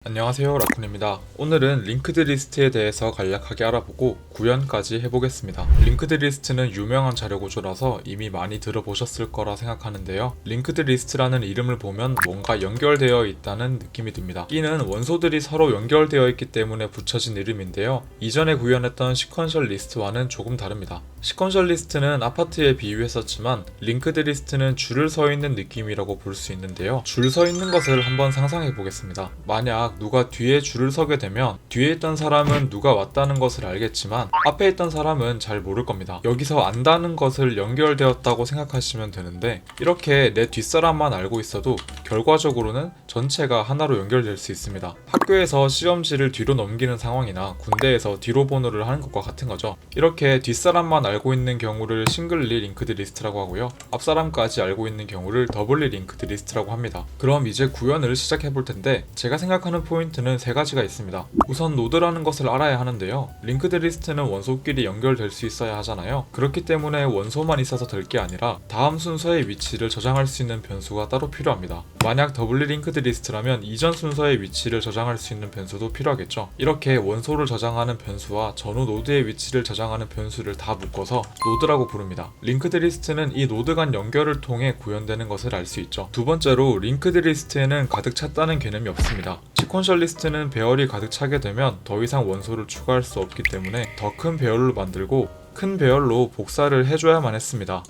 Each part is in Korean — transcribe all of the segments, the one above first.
안녕하세요, 라쿤입니다. 오늘은 링크드 리스트에 대해서 간략하게 알아보고 구현까지 해보겠습니다. 링크드 리스트는 유명한 자료 구조라서 이미 많이 들어보셨을 거라 생각하는데요. 링크드 리스트라는 이름을 보면 뭔가 연결되어 있다는 느낌이 듭니다. 이는 원소들이 서로 연결되어 있기 때문에 붙여진 이름인데요. 이전에 구현했던 시퀀셜 리스트와는 조금 다릅니다. 시퀀셜 리스트는 아파트에 비유했었지만 링크드 리스트는 줄을 서 있는 느낌이라고 볼 수 있는데요. 줄 서 있는 것을 한번 상상해 보겠습니다. 만약 누가 뒤에 줄을 서게 되면 뒤에 있던 사람은 누가 왔다는 것을 알겠지만 앞에 있던 사람은 잘 모를 겁니다. 여기서 안다는 것을 연결되었다고 생각하시면 되는데, 이렇게 내 뒷사람만 알고 있어도 결과적으로는 전체가 하나로 연결될 수 있습니다. 학교에서 시험지를 뒤로 넘기는 상황이나 군대에서 뒤로 번호를 하는 것과 같은 거죠. 이렇게 뒷사람만 알고 있는 경우를 싱글리 링크드 리스트라고 하고요. 앞사람까지 알고 있는 경우를 더블리 링크드 리스트라고 합니다. 그럼 이제 구현을 시작해 볼 텐데, 제가 생각하는 포인트는 세 가지가 있습니다. 우선 노드라는 것을 알아야 하는데요. 링크드 리스트는 원소끼리 연결될 수 있어야 하잖아요. 그렇기 때문에 원소만 있어서 될 게 아니라 다음 순서의 위치를 저장할 수 있는 변수가 따로 필요합니다. 만약 더블리 링크드 리스트라면 이전 순서의 위치를 저장할 수 있는 변수도 필요하겠죠. 이렇게 원소를 저장하는 변수와 전후 노드의 위치를 저장하는 변수를 다 묶어서 노드라고 부릅니다. 링크드 리스트는 이 노드 간 연결을 통해 구현되는 것을 알 수 있죠. 두 번째로, 링크드 리스트에는 가득 찼다는 개념이 없습니다. 시퀀셜 리스트는 배열이 가득 차게 되면 더 이상 원소를 추가할 수 없기 때문에 더 큰 배열로 만들고 큰 배열로 복사를 해줘야만 했습니다.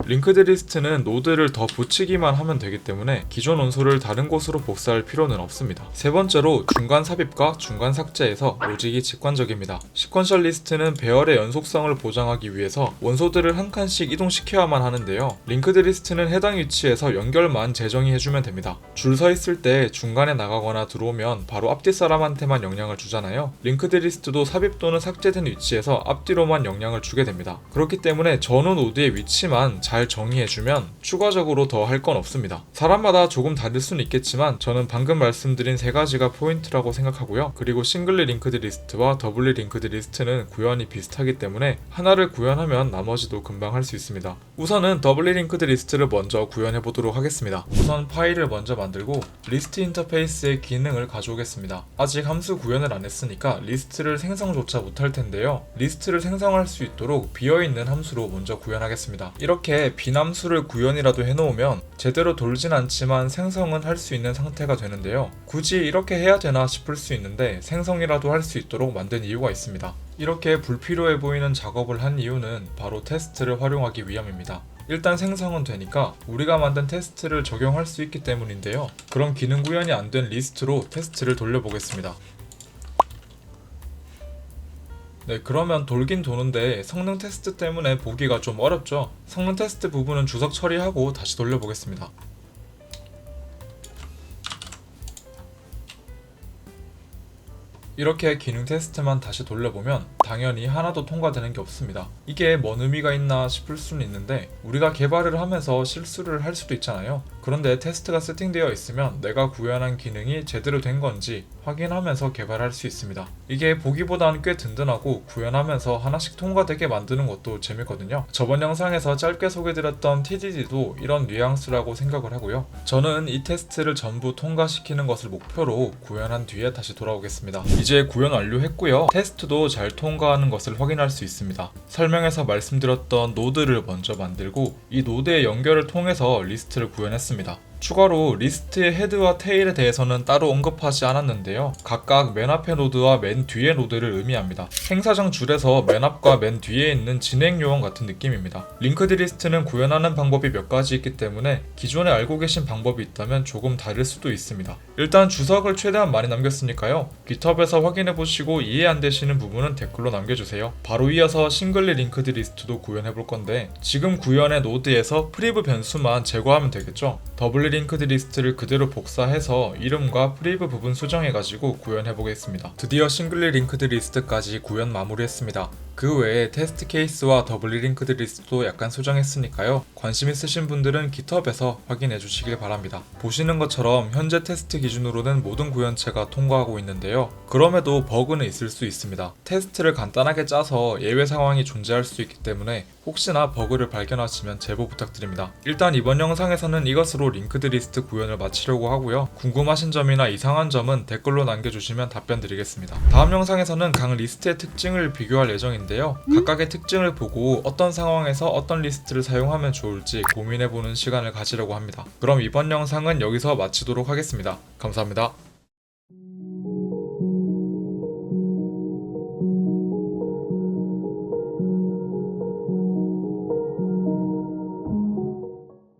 링크드 리스트는 노드를 더 붙이기만 하면 되기 때문에 기존 원소를 다른 곳으로 복사할 필요는 없습니다. 세 번째로, 중간 삽입과 중간 삭제에서 로직이 직관적입니다. 시퀀셜 리스트는 배열의 연속성을 보장하기 위해서 원소들을 한 칸씩 이동시켜야만 하는데요. 링크드 리스트는 해당 위치에서 연결만 재정의 해주면 됩니다. 줄 서 있을 때 중간에 나가거나 들어오면 바로 앞뒤 사람한테만 영향을 주잖아요. 링크드 리스트도 삽입 또는 삭제된 위치에서 앞뒤로만 영향을 주게 됩니다. 그렇기 때문에 전후 노드의 위치만 잘 정의해주면 추가적으로 더 할 건 없습니다. 사람마다 조금 다를 수는 있겠지만 저는 방금 말씀드린 세 가지가 포인트라고 생각하고요. 그리고 싱글리 링크드 리스트와 더블리 링크드 리스트는 구현이 비슷하기 때문에 하나를 구현하면 나머지도 금방 할 수 있습니다. 우선은 더블리 링크드 리스트를 먼저 구현해 보도록 하겠습니다. 우선 파일을 먼저 만들고 리스트 인터페이스의 기능을 가져오겠습니다. 아직 함수 구현을 안 했으니까 리스트를 생성조차 못할 텐데요. 리스트를 생성할 수 있도록 비어있는 함수로 먼저 구현하겠습니다. 이렇게 빈함수를 구현이라도 해놓으면 제대로 돌진 않지만 생성은 할 수 있는 상태가 되는데요. 굳이 이렇게 해야 되나 싶을 수 있는데 생성이라도 할 수 있도록 만든 이유가 있습니다. 이렇게 불필요해 보이는 작업을 한 이유는 바로 테스트를 활용하기 위함입니다. 일단 생성은 되니까 우리가 만든 테스트를 적용할 수 있기 때문인데요. 그럼 기능 구현이 안 된 리스트로 테스트를 돌려보겠습니다. 네, 그러면 돌긴 도는데 성능 테스트 때문에 보기가 좀 어렵죠. 성능 테스트 부분은 주석 처리하고 다시 돌려보겠습니다. 이렇게 기능 테스트만 다시 돌려보면 당연히 하나도 통과되는 게 없습니다. 이게 뭔 의미가 있나 싶을 수는 있는데, 우리가 개발을 하면서 실수를 할 수도 있잖아요. 그런데 테스트가 세팅되어 있으면 내가 구현한 기능이 제대로 된 건지 확인하면서 개발할 수 있습니다. 이게 보기보다는 꽤 든든하고 구현하면서 하나씩 통과되게 만드는 것도 재밌거든요. 저번 영상에서 짧게 소개드렸던 TDD도 이런 뉘앙스라고 생각을 하고요. 저는 이 테스트를 전부 통과시키는 것을 목표로 구현한 뒤에 다시 돌아오겠습니다. 이제 구현 완료했고요. 테스트도 잘 통과하는 것을 확인할 수 있습니다. 설명에서 말씀드렸던 노드를 먼저 만들고 이 노드의 연결을 통해서 리스트를 구현했습니다. 추가로 리스트의 헤드와 테일에 대해서는 따로 언급하지 않았는데요. 각각 맨 앞의 노드와 맨 뒤의 노드를 의미합니다. 행사장 줄에서 맨 앞과 맨 뒤에 있는 진행 요원 같은 느낌입니다. 링크드 리스트는 구현하는 방법이 몇 가지 있기 때문에 기존에 알고 계신 방법이 있다면 조금 다를 수도 있습니다. 일단 주석을 최대한 많이 남겼으니까요. GitHub에서 확인해보시고 이해 안 되시는 부분은 댓글로 남겨주세요. 바로 이어서 싱글리 링크드 리스트도 구현해볼 건데, 지금 구현의 노드에서 프리브 변수만 제거하면 되겠죠. 더블리 링크드 리스트를 그대로 복사해서 이름과 프리브 부분 수정해가지고 구현해보겠습니다. 드디어 싱글리 링크드 리스트까지 구현 마무리했습니다. 그 외에 테스트 케이스와 더블리 링크드 리스트도 약간 수정했으니까요. 관심 있으신 분들은 GitHub에서 확인해 주시길 바랍니다. 보시는 것처럼 현재 테스트 기준으로는 모든 구현체가 통과하고 있는데요. 그럼에도 버그는 있을 수 있습니다. 테스트를 간단하게 짜서 예외 상황이 존재할 수 있기 때문에 혹시나 버그를 발견하시면 제보 부탁드립니다. 일단 이번 영상에서는 이것으로 링크드 리스트 구현을 마치려고 하고요. 궁금하신 점이나 이상한 점은 댓글로 남겨주시면 답변 드리겠습니다. 다음 영상에서는 각 리스트의 특징을 비교할 예정인데요. 각각의 특징을 보고 어떤 상황에서 어떤 리스트를 사용하면 좋을지 고민해보는 시간을 가지려고 합니다. 그럼 이번 영상은 여기서 마치도록 하겠습니다. 감사합니다.